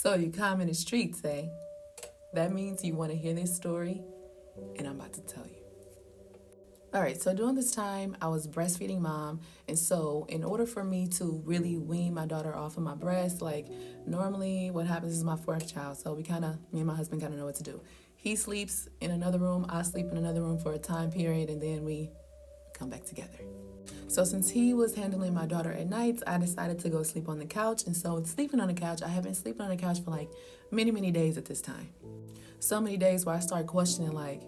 So you commented streets, eh? That means you want to hear this story, and I'm about to tell you. All right, so during this time, I was breastfeeding mom. And so, in order for me to really wean my daughter off of my breast, like normally what happens is my fourth child. So, me and my husband kind of know what to do. He sleeps in another room, I sleep in another room for a time period, and then we come back together. So, since he was handling my daughter at nights, I decided to go sleep on the couch. And so, sleeping on the couch, I have been sleeping on the couch for like many, many days at this time. So many days where I start questioning, like,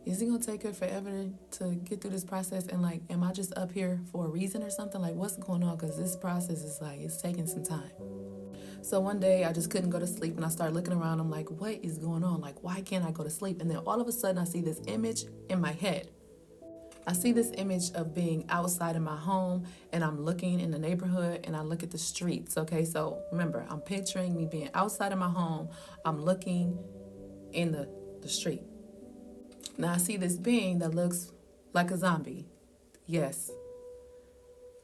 is it gonna take her forever to get through this process? And like, am I just up here for a reason or something? Like, what's going on? Because this process is like, it's taking some time. So one day I just couldn't go to sleep and I started looking around. I'm like, what is going on? Like, why can't I go to sleep? And then all of a sudden I see this image in my head. I see this image of being outside of my home and I'm looking in the neighborhood and I look at the streets. Okay, so remember, I'm picturing me being outside of my home. I'm looking in the street. Now I see this being that looks like a zombie. Yes.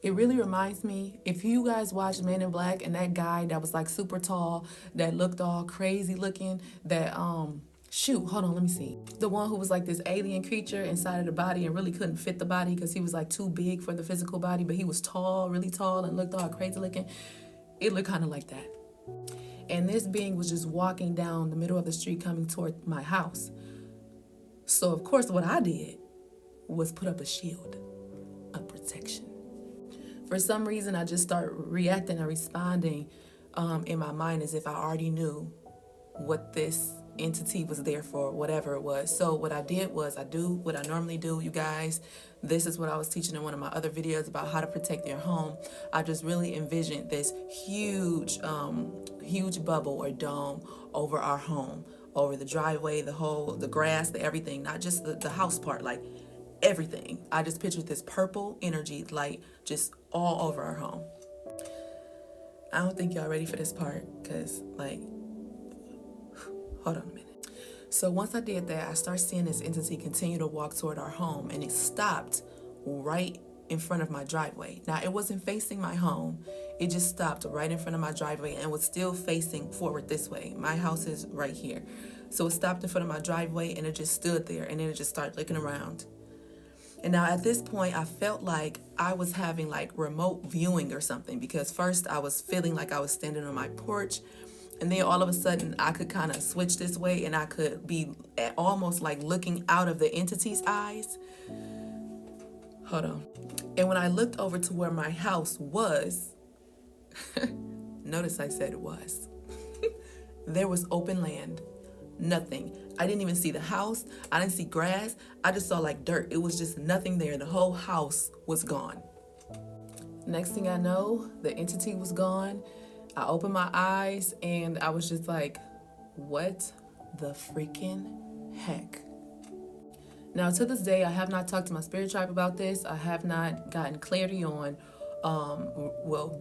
It really reminds me, if you guys watched Men in Black and that guy that was like super tall, that looked all crazy looking, hold on, let me see. The one who was like this alien creature inside of the body and really couldn't fit the body because he was like too big for the physical body, but he was tall, really tall, and looked all crazy looking. It looked kind of like that. And this being was just walking down the middle of the street coming toward my house. So, of course, what I did was put up a shield of protection. For some reason, I just start reacting and responding in my mind as if I already knew what this entity was there for, whatever it was. So what I did was I do what I normally do, you guys. This is what I was teaching in one of my other videos about how to protect your home. I just really envisioned this huge bubble or dome over our home, over the driveway, the grass, the everything, not just the house part, like everything. I just pictured this purple energy light just all over our home. I don't think y'all ready for this part because, like, hold on a minute. So once I did that, I started seeing this entity continue to walk toward our home, and it stopped right in front of my driveway. Now, it wasn't facing my home. It just stopped right in front of my driveway and was still facing forward this way. My house is right here. So it stopped in front of my driveway, and it just stood there, and then it just started looking around. And now at this point, I felt like I was having like remote viewing or something, because first I was feeling like I was standing on my porch, and then all of a sudden I could kind of switch this way and I could be almost like looking out of the entity's eyes. Hold on. And when I looked over to where my house was, notice I said it was, there was open land. Nothing. I didn't even see the house. I didn't see grass. I just saw like dirt. It was just nothing there. The whole house was gone. Next thing I know, the entity was gone. I opened my eyes and I was just like, what the freaking heck? Now, to this day, I have not talked to my spirit tribe about this. I have not gotten clarity on,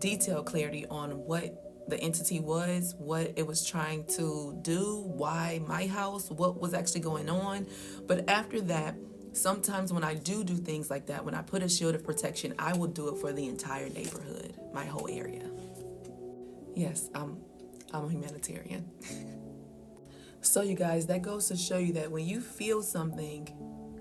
detailed clarity on what the entity was, what it was trying to do, why my house, what was actually going on. But after that, sometimes when I do things like that, when I put a shield of protection, I will do it for the entire neighborhood, my whole area. Yes, I'm a humanitarian. So you guys, that goes to show you that when you feel something,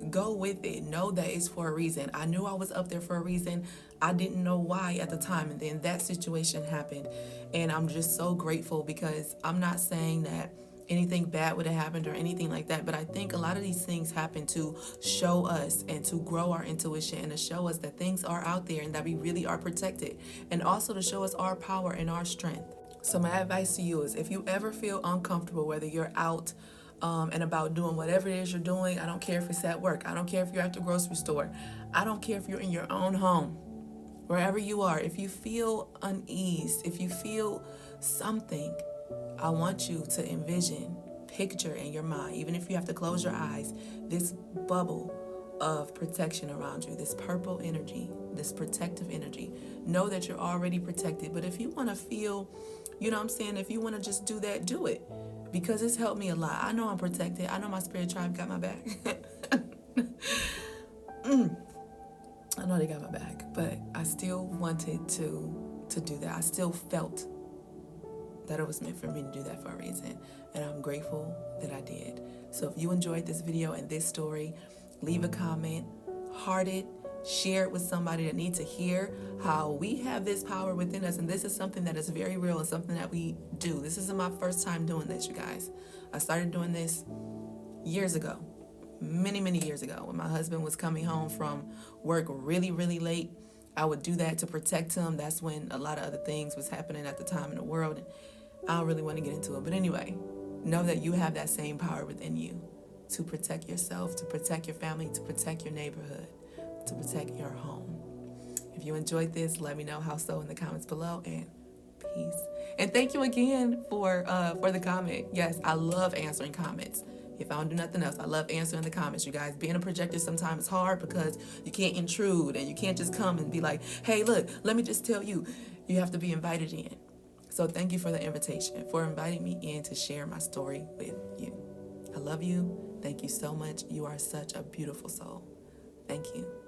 go with it. Know that it's for a reason. I knew I was up there for a reason. I didn't know why at the time. And then that situation happened. And I'm just so grateful, because I'm not saying that anything bad would have happened or anything like that. But I think a lot of these things happen to show us and to grow our intuition and to show us that things are out there and that we really are protected. And also to show us our power and our strength. So my advice to you is, if you ever feel uncomfortable, whether you're out and about doing whatever it is you're doing, I don't care if it's at work, I don't care if you're at the grocery store, I don't care if you're in your own home, wherever you are, if you feel unease, if you feel something, I want you to envision, picture in your mind, even if you have to close your eyes, this bubble of protection around you, this purple energy, this protective energy. Know that you're already protected. But if you want to feel, you know what I'm saying, if you want to just do that, do it. Because it's helped me a lot. I know I'm protected. I know my spirit tribe got my back. I know they got my back. But I still wanted to do that. I still felt that it was meant for me to do that for a reason. And I'm grateful that I did. So if you enjoyed this video and this story, leave a comment, heart it, share it with somebody that needs to hear how we have this power within us. And this is something that is very real and something that we do. This isn't my first time doing this, you guys. I started doing this years ago, many years ago, when my husband was coming home from work really late. I would do that to protect him. That's when a lot of other things was happening at the time in the world. I don't really want to get into it. But anyway, know that you have that same power within you to protect yourself, to protect your family, to protect your neighborhood, to protect your home. If you enjoyed this, let me know how so in the comments below, and peace. And thank you again for the comment. Yes, I love answering comments. If I don't do nothing else, I love answering the comments, you guys. Being a projector sometimes is hard because you can't intrude and you can't just come and be like, hey, look, let me just tell you. You have to be invited in. So thank you for the invitation, for inviting me in to share my story with you. I love you. Thank you so much. You are such a beautiful soul. Thank you.